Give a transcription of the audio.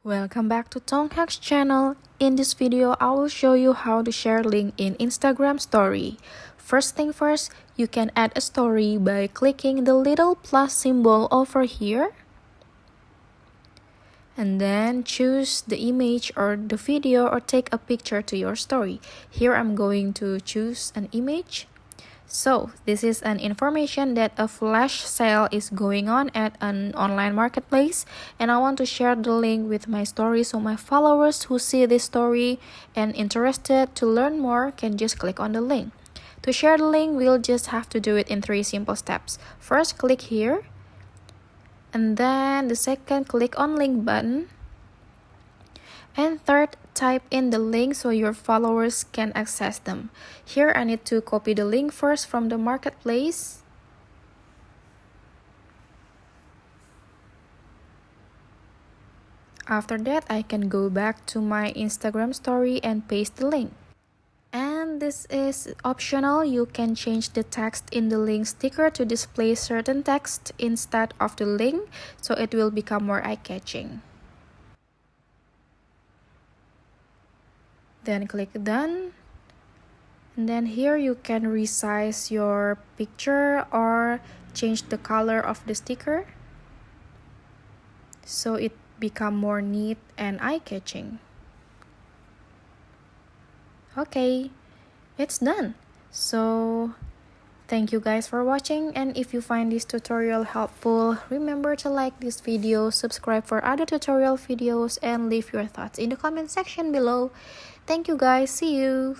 Welcome back to Tonghacks channel. In this video, I will show you how to share link in Instagram story. First thing first, you can add a story by clicking the little plus symbol over here. And then choose the image or the video or take a picture to your story. Here I'm going to choose an image. So, this is an information that a flash sale is going on at an online marketplace, and I want to share the link with my story so my followers who see this story and interested to learn more can just click on the link. To share the link, we'll just have to do it in 3 simple steps. First, click here, and then the second, click on link button. And third, type in the link so your followers can access them. Here I need to copy the link first from the marketplace. After that, I can go back to my Instagram story and paste the link. And this is optional. You can change the text in the link sticker to display certain text instead of the link, so it will become more eye-catching. Then click done, and then here you can resize your picture or change the color of the sticker so it become more neat and eye-catching. Okay, it's done. So thank you guys for watching, and if you find this tutorial helpful, remember to like this video, subscribe for other tutorial videos, and leave your thoughts in the comment section below. Thank you guys, see you.